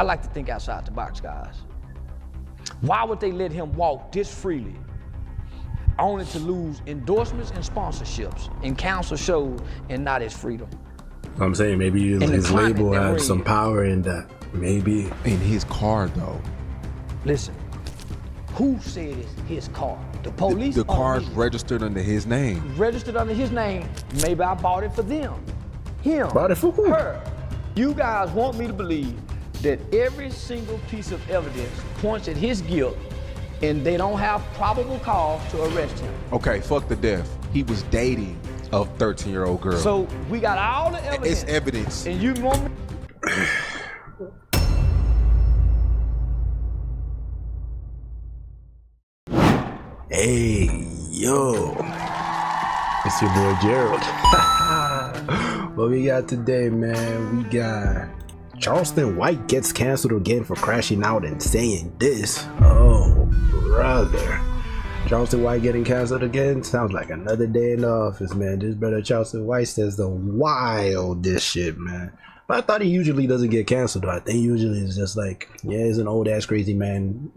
I like to think outside the box, guys. Why would they let him walk this freely, only to lose endorsements and sponsorships and cancel shows and not his freedom? I'm saying maybe his label has some power in that. Maybe. In his car, though. Listen, who said it's his car? The police? The car's registered under his name. Registered under his name. Maybe I bought it for them. Him. Bought it for who? Her. You guys want me to believe that every single piece of evidence points at his guilt and they don't have probable cause to arrest him. Okay, fuck the death. He was dating a 13-year-old girl. So we got all the evidence. It's evidence. And you want me? Hey, yo. It's your boy Gerald. What we got today, man? We got Charleston White gets canceled again for crashing out and saying this. Oh, brother. Charleston White getting canceled again? Sounds like another day in the office, man. This brother Charleston White says the wildest shit, man. But I thought he usually doesn't get canceled, though. I think usually it's just like, yeah, he's an old ass crazy man.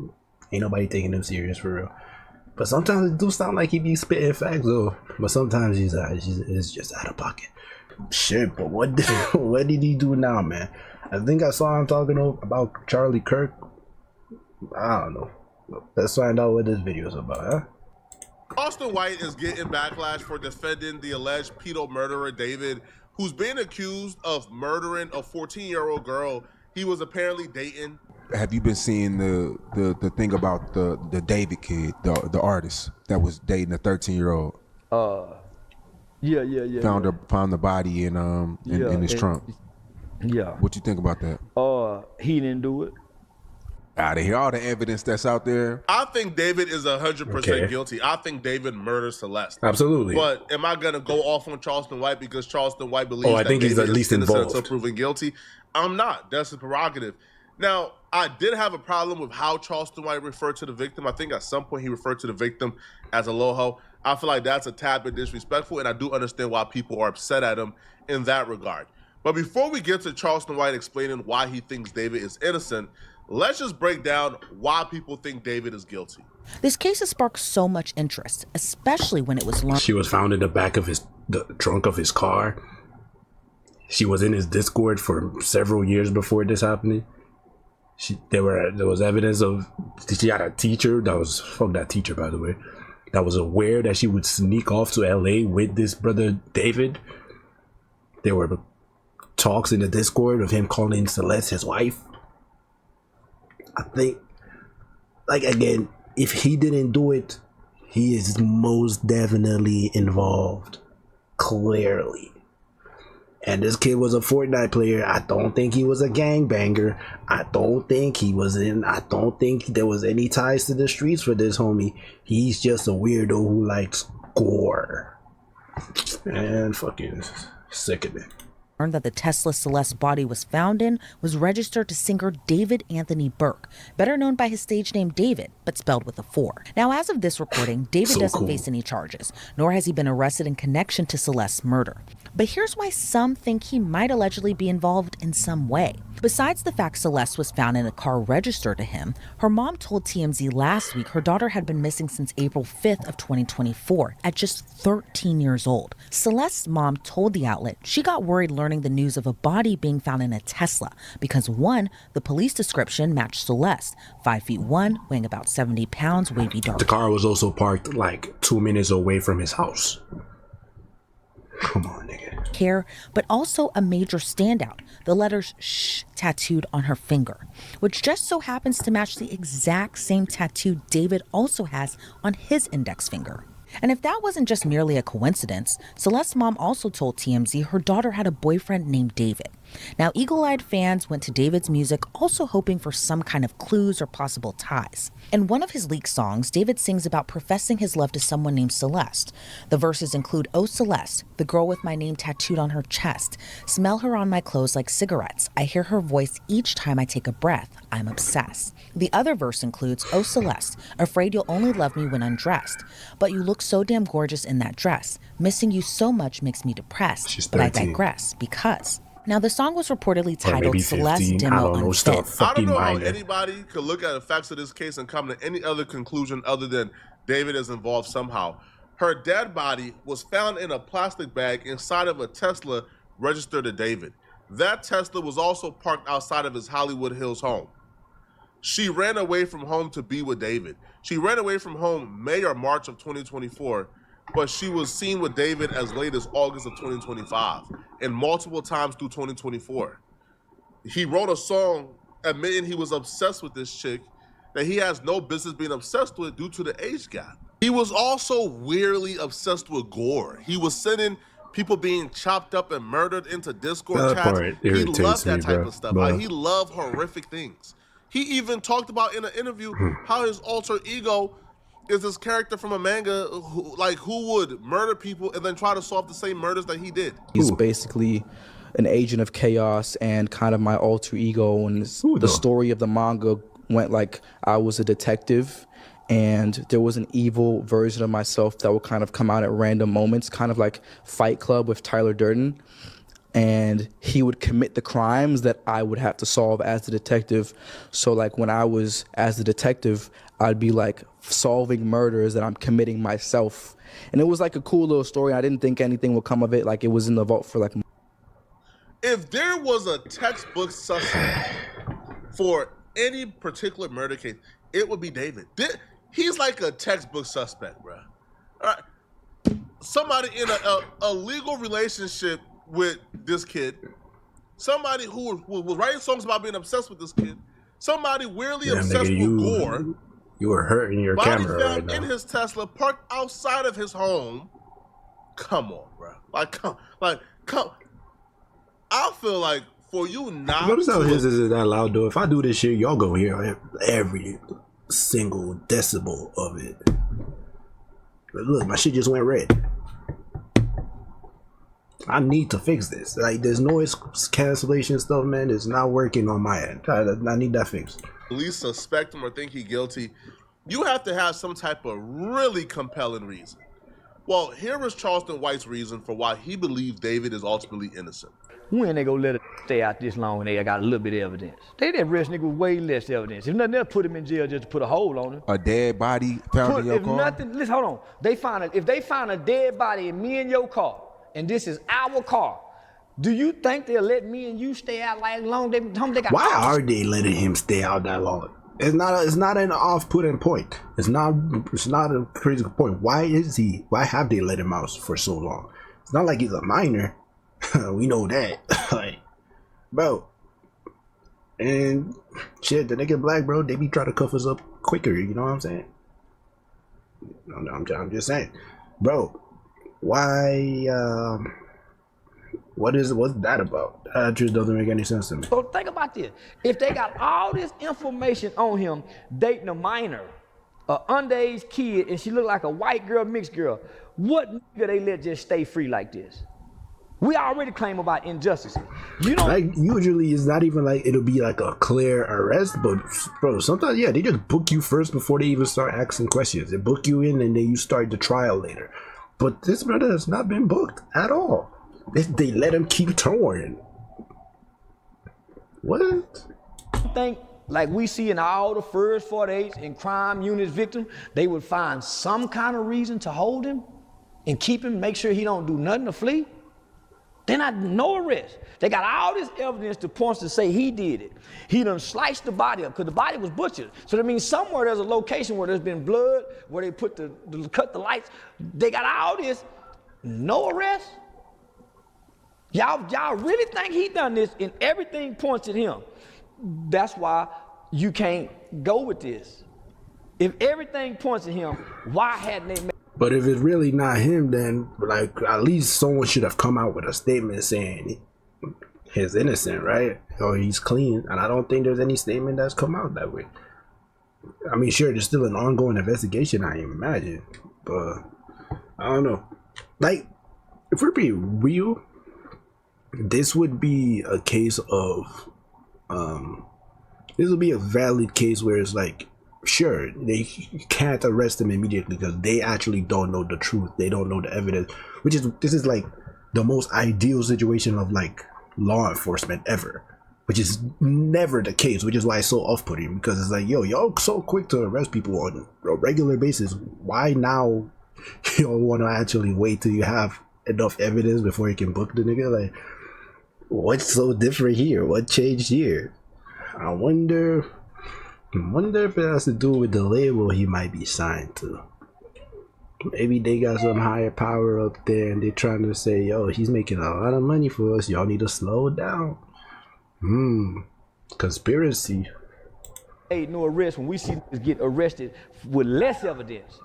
Ain't nobody taking him serious for real. But sometimes it do sound like he be spitting facts, though. But sometimes it's just out of pocket. Shit, but what did he do now, man? I think I saw him talking about Charlie Kirk. I don't know. Let's find out what this video is about, huh? Charleston White is getting backlash for defending the alleged pedo murderer David, who's being accused of murdering a 14-year-old girl he was apparently dating. Have you been seeing the thing about the David kid, the artist that was dating a 13-year-old? Yeah. Found the body in his trunk. Yeah. What you think about that? He didn't do it. Out of here, all the evidence that's out there. I think David is 100% guilty. I think David murdered Celeste. Absolutely. But am I gonna go off on Charleston White because Charleston White believes I think that he's David at least is innocent involved until proven guilty? I'm not. That's his prerogative. Now, I did have a problem with how Charleston White referred to the victim. I think at some point he referred to the victim as a loho. I feel like that's a tad bit disrespectful, and I do understand why people are upset at him in that regard. But before we get to Charleston White explaining why he thinks David is innocent, let's just break down why people think David is guilty. This case has sparked so much interest, especially when it was learned. She was found in the back of the trunk of his car. She was in his Discord for several years before this happening. There was evidence of she had a teacher that was fuck that teacher, by the way, that was aware that she would sneak off to LA with this brother David. There were talks in the Discord of him calling Celeste his wife. I think, like, again, if he didn't do it, he is most definitely involved, clearly. And this kid was a Fortnite player. I don't think he was a gangbanger. I don't think there was any ties to the streets for this homie. He's just a weirdo who likes gore. And fucking sickening. That the Tesla Celeste body was found in was registered to singer David Anthony Burke, better known by his stage name David, but spelled with a 4. Now, as of this recording, David doesn't face any charges, nor has he been arrested in connection to Celeste's murder. But here's why some think he might allegedly be involved in some way. Besides the fact Celeste was found in a car registered to him, her mom told TMZ last week her daughter had been missing since April 5th of 2024 at just 13 years old. Celeste's mom told the outlet she got worried learning the news of a body being found in a Tesla because, one, the police description matched Celeste, 5'1", weighing about 70 pounds, wavy dark. The car was also parked like 2 minutes away from his house. Come on, nigga. Hair, but also a major standout, the letters SH tattooed on her finger, which just so happens to match the exact same tattoo David also has on his index finger. And if that wasn't just merely a coincidence, Celeste's mom also told TMZ her daughter had a boyfriend named David. Now, eagle-eyed fans went to David's music also hoping for some kind of clues or possible ties. In one of his leaked songs, David sings about professing his love to someone named Celeste. The verses include, "Oh Celeste, the girl with my name tattooed on her chest. Smell her on my clothes like cigarettes. I hear her voice each time I take a breath. I'm obsessed." The other verse includes, "Oh Celeste, afraid you'll only love me when undressed. But you look so damn gorgeous in that dress. Missing you so much makes me depressed. She's but I 13. digress because..." Now, the song was reportedly Or titled maybe Celeste 15. I Demo don't know. Unfit. Stuff I don't fucking know how minor. anybody could look at the facts of this case and come to any other conclusion other than David is involved somehow. Her dead body was found in a plastic bag inside of a Tesla registered to David. That Tesla was also parked outside of his Hollywood Hills home. She ran away from home to be with David. She ran away from home May or March of 2024, but she was seen with David as late as August of 2025 and multiple times through 2024. He wrote a song admitting he was obsessed with this chick that he has no business being obsessed with due to the age gap. He was also weirdly obsessed with gore. He was sending people being chopped up and murdered into Discord That chats. part He irritates loved that me, type bro. of stuff. But- Like, he loved horrific things. He even talked about in an interview how his alter ego is this character from a manga who would murder people and then try to solve the same murders that he did. He's basically an agent of chaos and kind of my alter ego. And Who, the though? story of the manga went like I was a detective and there was an evil version of myself that would kind of come out at random moments, kind of like Fight Club with Tyler Durden. And he would commit the crimes that I would have to solve as the detective. So like when I was as the detective, I'd be like solving murders that I'm committing myself. And it was like a cool little story. I didn't think anything would come of it. Like it was in the vault for like. If there was a textbook suspect for any particular murder case, it would be David. He's like a textbook suspect, bro. All right. Somebody in a legal relationship with this kid, somebody who was writing songs about being obsessed with this kid, somebody weirdly obsessed with gore. You were hurting your Body camera right found now. in his Tesla, parked outside of his home. Come on, bro. Come. I feel like for you not Notice how to his isn't that loud though. If I do this shit, y'all go hear every single decibel of it. But look, my shit just went red. I need to fix this. Like, there's noise cancellation stuff, man. It's not working on my end. I need that fixed. at least suspect him or think he's guilty, you have to have some type of really compelling reason. Well, here is Charleston White's reason for why he believes David is ultimately innocent. When they gonna let it stay out this long and they got a little bit of evidence? They didn't arrest nigga with way less evidence. If nothing else, put him in jail just to put a hold on him. A dead body found in your car? Listen, hold on. If they find a dead body in me and your car, and this is our car, do you think they'll let me and you stay out like long? They got Why are they letting him stay out that long? It's not an off-putting point. It's not a critical point. Why have they let him out for so long? It's not like he's a minor. We know that. Like, bro. And shit, the nigga black, bro, they be trying to cuff us up quicker, you know what I'm saying? I'm just saying. Bro, why what's that about? That just doesn't make any sense to me. So think about this. If they got all this information on him dating a minor, an underage kid, and she look like a white girl, mixed girl, what nigga they let just stay free like this? We already claim about injustices. You know, Like, usually it's not even like it'll be like a clear arrest, but bro, sometimes, yeah, they just book you first before they even start asking questions. They book you in and then you start the trial later. But this brother has not been booked at all. They let him keep touring. What? think like we see in all the first 48s and crime units victims, they would find some kind of reason to hold him and keep him, make sure he don't do nothing to flee. They're not no arrest. They got all this evidence to point to say he did it. He done sliced the body up because the body was butchered. So that means somewhere there's a location where there's been blood, where they put cut the lights. They got all this, no arrest. Y'all really think he done this and everything points at him. That's why you can't go with this. If everything points at him, why hadn't they made? But if it's really not him, then like at least someone should have come out with a statement saying he's innocent, right? Or he's clean. And I don't think there's any statement that's come out that way. I mean, sure, there's still an ongoing investigation, I imagine, but I don't know. Like, if we're being real, this would be a case of this would be a valid case where it's like, sure, they can't arrest him immediately because they actually don't know the truth. They don't know the evidence, this is like the most ideal situation of like law enforcement ever, which is never the case, which is why it's so off-putting, because it's like, yo, y'all so quick to arrest people on a regular basis. Why now you don't want to actually wait till you have enough evidence before you can book the nigga? Like, what's so different here? What changed here? I wonder if it has to do with the label he might be signed to. Maybe they got some higher power up there and they're trying to say, yo, he's making a lot of money for us. Y'all need to slow down. Conspiracy. Hey, no arrest when we see niggas get arrested with less evidence.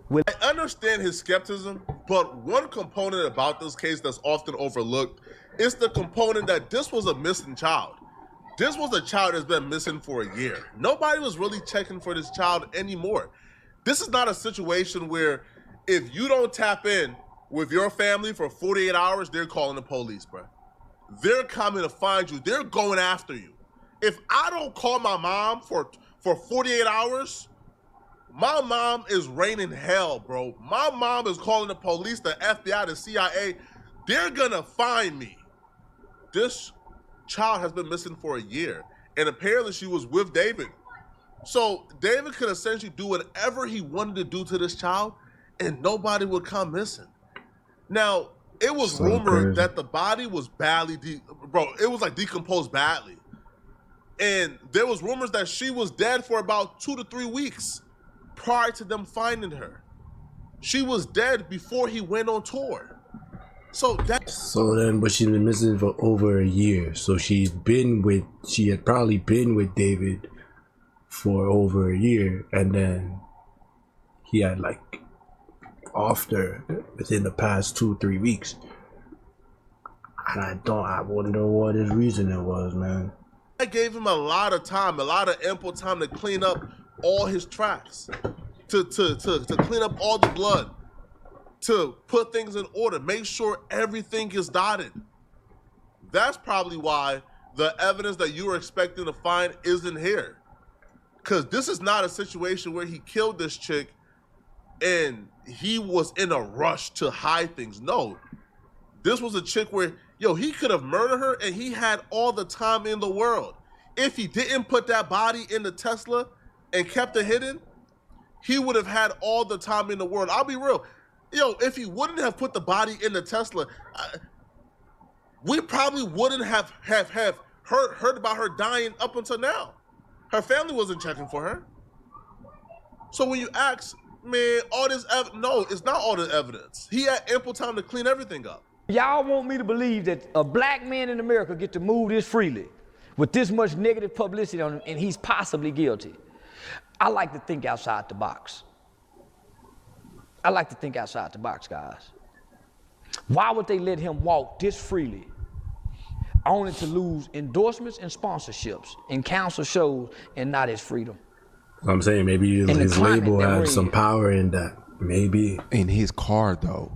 I understand his skepticism, but one component about this case that's often overlooked is the component that this was a missing child. This was a child that's been missing for a year. Nobody was really checking for this child anymore. This is not a situation where if you don't tap in with your family for 48 hours, they're calling the police, bro. They're coming to find you. They're going after you. If I don't call my mom for 48 hours, my mom is raining hell, bro. My mom is calling the police, the FBI, the CIA. They're gonna find me. This child has been missing for a year, and apparently she was with David. So David could essentially do whatever he wanted to do to this child, and nobody would come missing. Now, it was rumored that the body was badly, it was like decomposed badly. And there was rumors that she was dead for about 2 to 3 weeks prior to them finding her. She was dead before he went on tour. So then, but she's been missing for over a year. So she had probably been with David for over a year, and then he had like offed her within the past 2-3 weeks. And I wonder what his reasoning was, man. I gave him a lot of time, a lot of ample time to clean up all his tracks, to clean up all the blood, to put things in order, make sure everything is dotted. That's probably why the evidence that you were expecting to find isn't here. Because this is not a situation where he killed this chick and he was in a rush to hide things. No, this was a chick where, he could have murdered her and he had all the time in the world. If he didn't put that body in the Tesla and kept it hidden, he would have had all the time in the world. I'll be real. If he wouldn't have put the body in the Tesla, we probably wouldn't have heard about her dying up until now. Her family wasn't checking for her. So when you ask, man, all this no, it's not all the evidence. He had ample time to clean everything up. Y'all want me to believe that a black man in America get to move this freely with this much negative publicity on him, and he's possibly guilty? I like to think outside the box. I like to think outside the box, guys. Why would they let him walk this freely, only to lose endorsements and sponsorships and cancel shows and not his freedom? I'm saying maybe his label has some power in that. Maybe. In his car, though.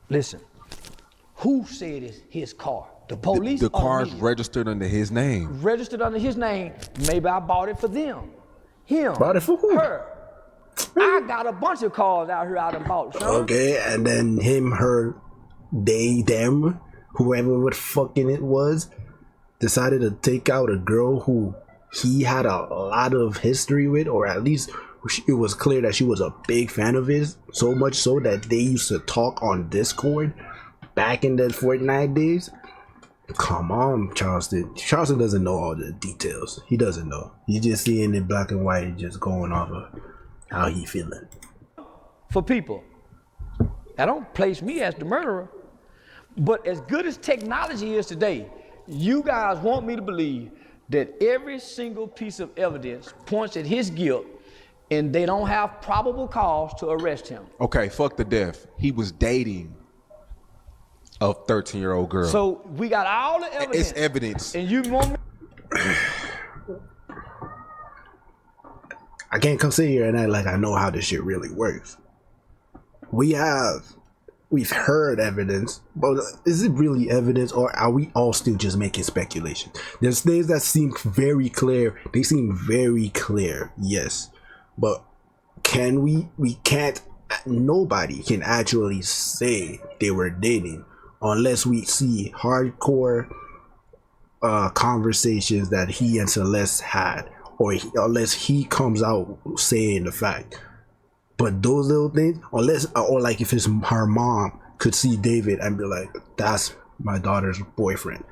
Listen, who said it's his car? The police? The car's registered under his name. Registered under his name. Maybe I bought it for them. Him. Bought it for who? Her. I got a bunch of cars out here I done bought, son. Okay, and then him, her, they, them, whoever what fucking it was, decided to take out a girl who he had a lot of history with, or at least it was clear that she was a big fan of his, so much so that they used to talk on Discord back in the Fortnite days. Come on, Charleston. Charleston doesn't know all the details. He doesn't know. He's just seeing it black and white, just going off of how he feeling. For people. That don't place me as the murderer. But as good as technology is today, you guys want me to believe that every single piece of evidence points at his guilt, and they don't have probable cause to arrest him. Okay, fuck the death. He was dating a 13-year-old girl. So we got all the evidence. It's evidence. And you want me? I can't come sit here and act like I know how this shit really works. We've heard evidence, but is it really evidence, or are we all still just making speculation? There's things that seem very clear. They seem very clear, yes. But we can't, nobody can actually say they were dating unless we see hardcore conversations that he and Celeste had, unless he comes out saying the fact. But those little things, unless, or like if her mom could see David and be like, that's my daughter's boyfriend.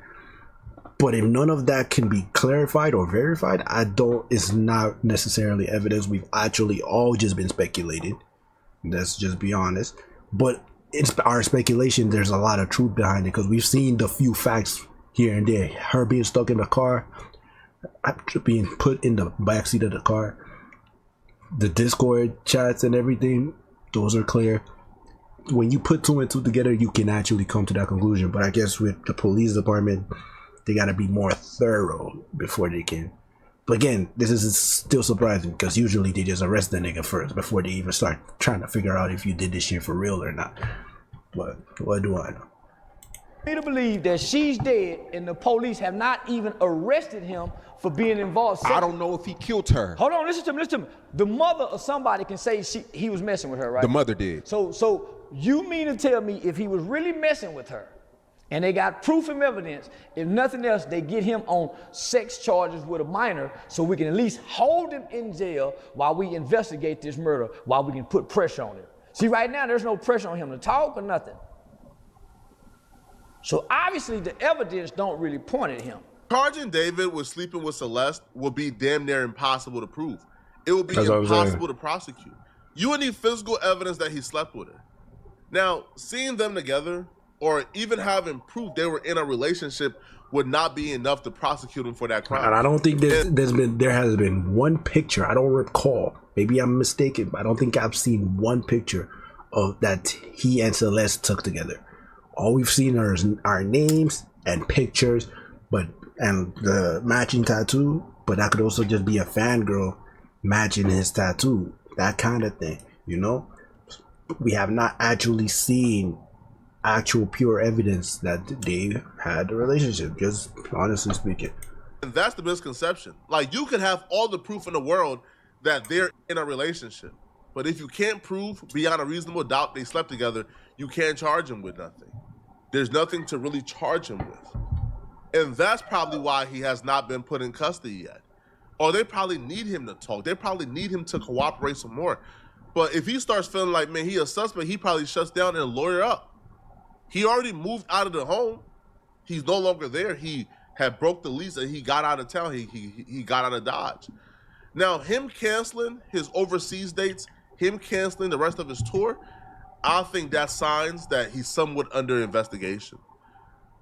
But if none of that can be clarified or verified, it's not necessarily evidence. We've actually all just been speculating. Let's just be honest. But it's our speculation. There's a lot of truth behind it because we've seen the few facts here and there. Her being stuck in the car, being put in the backseat of the car, the Discord chats and everything, those are clear. When you put two and two together, you can actually come to that conclusion. But I guess with the police department, they got to be more thorough before they can. But again, this is still surprising because usually they just arrest the nigga first before they even start trying to figure out if you did this shit for real or not. But what do I know? Me to believe that she's dead and the police have not even arrested him for being involved. I don't know if he killed her. Hold on, listen to me. The mother of somebody can say he was messing with her, right? The mother did. So you mean to tell me if he was really messing with her and they got proof and evidence, if nothing else, they get him on sex charges with a minor so we can at least hold him in jail while we investigate this murder, while we can put pressure on him. See, right now, there's no pressure on him to talk or nothing. So obviously the evidence don't really point at him. Charging David with sleeping with Celeste will be damn near impossible to prove. It will be That's impossible to prosecute. You would need physical evidence that he slept with her. Now, seeing them together or even having proof they were in a relationship would not be enough to prosecute him for that crime. And I don't think there has been one picture. I don't recall. Maybe I'm mistaken, but I don't think I've seen one picture of that he and Celeste took together. All we've seen are names and pictures, and the matching tattoo. But that could also just be a fangirl matching his tattoo, that kind of thing. You know, we have not actually seen actual pure evidence that they had a relationship. Just honestly speaking, and that's the misconception. Like, you can have all the proof in the world that they're in a relationship, but if you can't prove beyond a reasonable doubt they slept together, you can't charge him with nothing. There's nothing to really charge him with. And that's probably why he has not been put in custody yet. Or they probably need him to talk. They probably need him to cooperate some more. But if he starts feeling like, man, he a suspect, he probably shuts down and lawyer up. He already moved out of the home. He's no longer there. He had broke the lease and he got out of town. He got out of Dodge. Now, him canceling his overseas dates, him canceling the rest of his tour, I think that's signs that he's somewhat under investigation.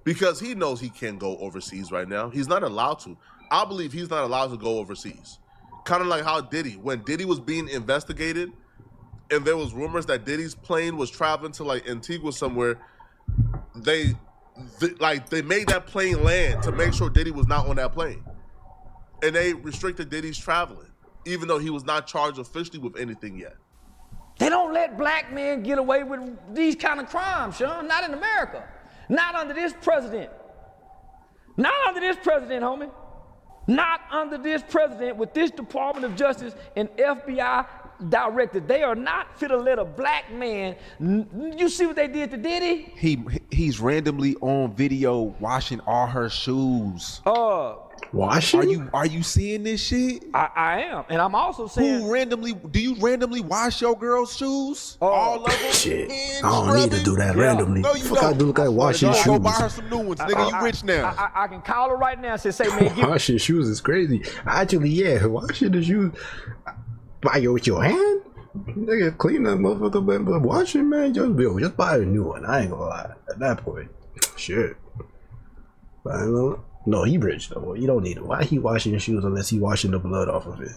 Because he knows he can't go overseas right now. He's not allowed to. I believe he's not allowed to go overseas. Kind of like how Diddy, when Diddy was being investigated and there was rumors that Diddy's plane was traveling to like Antigua somewhere, they made that plane land to make sure Diddy was not on that plane. And they restricted Diddy's traveling, even though he was not charged officially with anything yet. They don't let black men get away with these kind of crimes, Sean. Not in America. Not under this president. Not under this president, homie. Not under this president with this Department of Justice and FBI director. They are not fit to let a black man. You see what they did to Diddy? He's randomly on video washing all her shoes. washing? Are you seeing this shit? I am, and I'm also saying. Do you randomly wash your girl's shoes? All of them? Shit, I don't need to do that randomly. No, you Fuck, I do look like washing shoes. Go buy her some new ones, nigga. You rich now. I can call her right now and say, man, give Washing shoes is crazy. Actually, yeah, washing the shoes. Buy it with your hand? Nigga, clean that motherfucker, but washing, man, just buy a new one. I ain't gonna lie. At that point, shit. But I don't know. No, he rich though. You don't need it. Why he washing his shoes unless he washing the blood off of it?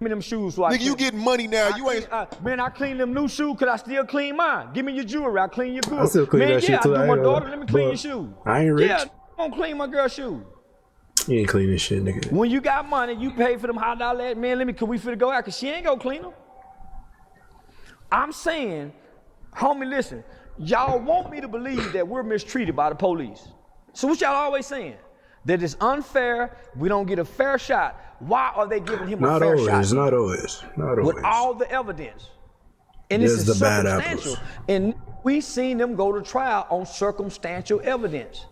me them shoes so Nigga, you getting money now. You ain't. Man, I clean them new shoes because I still clean mine. Give me your jewelry. I clean your jewelry. I still clean man, that shit too. I do I my ain't daughter. gonna- Let me clean but your shoes. I ain't rich. Yeah, I don't clean my girl's shoes. You ain't clean this shit, nigga. When you got money, you pay for them high dollar. Man, can we finna go out? Cause she ain't gonna clean them. I'm saying, homie, listen. Y'all want me to believe that we're mistreated by the police. So what y'all always saying? That it's unfair. We don't get a fair shot. Why are they giving him a fair shot? Not always. With all the evidence. And this There's is the bad circumstantial. apples. And we seen them go to trial on circumstantial evidence.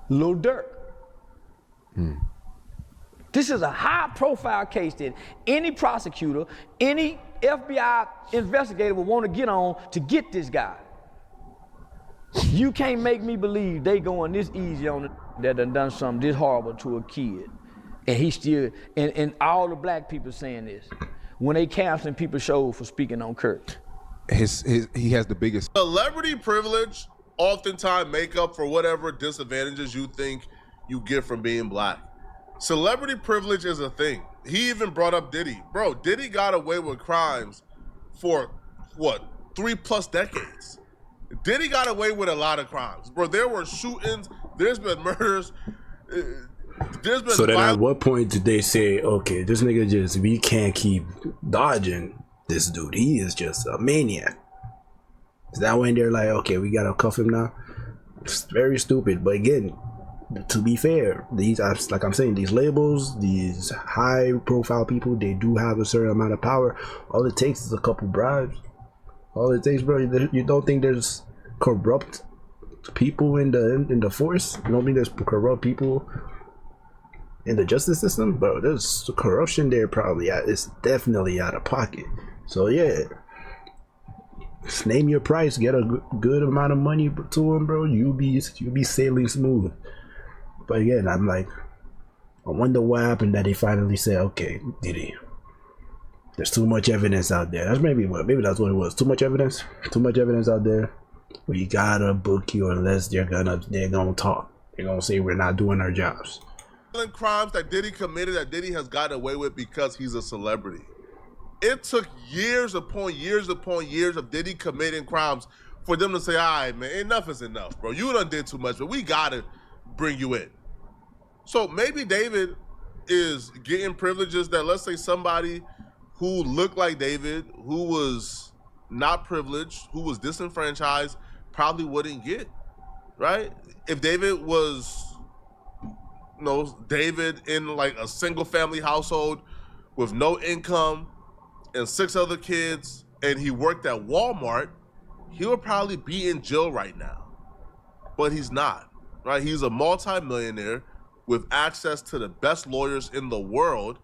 Lil Durk. This is a high-profile case that any prosecutor, any FBI investigator would want to get on to get this guy. You can't make me believe they going this easy on it that done something this horrible to a kid. And he still, and all the black people saying this. When they canceling people's shows for speaking on Kirk. He has the biggest. Celebrity privilege oftentimes make up for whatever disadvantages you think you get from being black. Celebrity privilege is a thing. He even brought up Diddy. Bro, Diddy got away with crimes for, what, 3+ decades? Diddy got away with a lot of crimes. Bro, there were shootings, there's been murders, there's been So then violence. at what point did they say, okay, this nigga we can't keep dodging this dude. He is just a maniac. Is that when they're like, okay, we gotta cuff him now? It's very stupid. But again, to be fair, like I'm saying, these labels, these high profile people, they do have a certain amount of power. All it takes is a couple bribes. All it takes, bro. You don't think there's corrupt people in the force? You don't think there's corrupt people in the justice system? Bro, there's corruption there probably. It's definitely out of pocket. So yeah, just name your price, get a good amount of money to him, bro. You'll be sailing smooth. But again, I'm like, I wonder what happened that they finally said, okay, Diddy, there's too much evidence out there. That's maybe that's what it was. Too much evidence out there. We gotta book you unless they're gonna talk. They're gonna say we're not doing our jobs. Crimes that Diddy committed that Diddy has gotten away with because he's a celebrity. It took years upon years of Diddy committing crimes for them to say, all right, man, enough is enough, bro. You done did too much, but we gotta bring you in. So maybe David is getting privileges that, let's say, somebody who looked like David, who was not privileged, who was disenfranchised, probably wouldn't get, right? If David was, David in like a single family household with no income and 6 other kids, and he worked at Walmart, he would probably be in jail right now. But he's not, right? He's a multi-millionaire with access to the best lawyers in the world,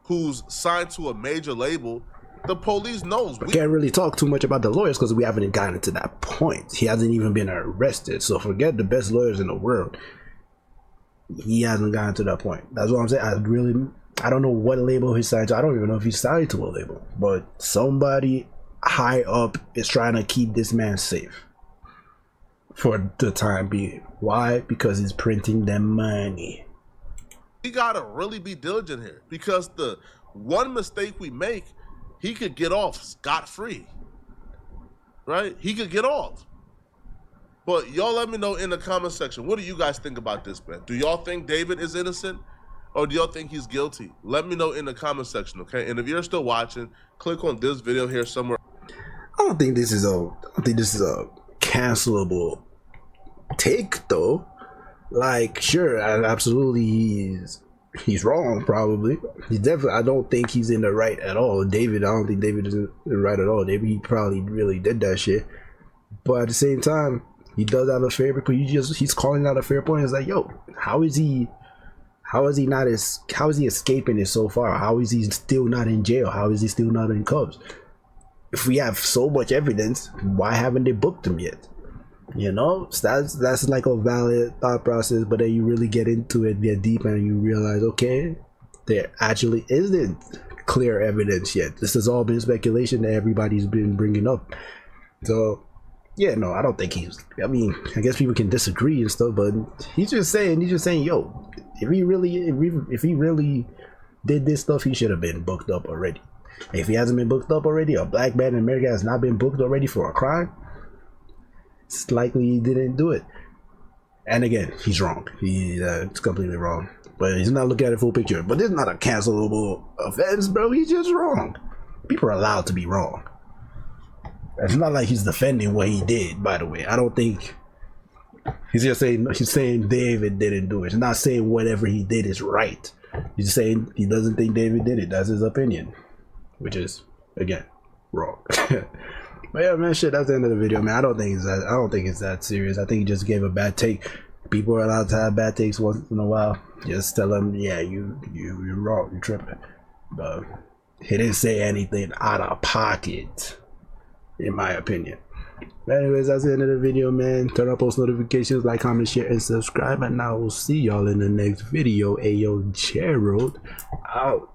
who's signed to a major label. The police knows. We can't really talk too much about the lawyers because we haven't gotten to that point. He hasn't even been arrested. So forget the best lawyers in the world. He hasn't gotten to that point. That's what I'm saying. I don't know what label he's signed to. I don't even know if he's signed to a label. But somebody high up is trying to keep this man safe for the time being. Why? Because he's printing them money. We gotta really be diligent here, because the one mistake we make, he could get off scot-free, right? He could get off. But y'all let me know in the comment section, what do you guys think about this, man? Do y'all think David is innocent, or do y'all think he's guilty? Let me know in the comment section, okay? And if you're still watching, click on this video here somewhere. I don't think this is a cancelable take, though. Like, sure, absolutely he's wrong, probably. I don't think he's in the right at all. I don't think David is in the right at all. He probably really did that shit. But at the same time, he does have a fair point. He's calling out a fair point. It's like, yo, how is he escaping it so far? How is he still not in jail? How is he still not in cuffs? If we have so much evidence, why haven't they booked him yet? So that's like a valid thought process. But then you really get into it, get deep, and you realize, okay, there actually isn't clear evidence yet. This has all been speculation that everybody's been bringing up. So yeah, no, I don't think I guess people can disagree and stuff, but he's just saying, yo, if he really did this stuff, he should have been booked up already. If he hasn't been booked up already, a black man in America has not been booked already for a crime, it's likely he didn't do it. And again, he's wrong. It's completely wrong. But he's not looking at the full picture. But it's not a cancelable offense, bro. He's just wrong. People are allowed to be wrong. It's not like he's defending what he did, by the way. I don't think he's saying David didn't do it. He's not saying whatever he did is right. He's just saying he doesn't think David did it. That's his opinion, which is, again, wrong. But yeah, man, shit, that's the end of the video, man. I don't think it's that serious. I think he just gave a bad take. People are allowed to have bad takes once in a while. Just tell them, yeah, you're wrong, you're tripping. But he didn't say anything out of pocket, in my opinion. But anyways, that's the end of the video, man. Turn on post notifications, like, comment, share, and subscribe. And I will see y'all in the next video. Ayo, Gerald out.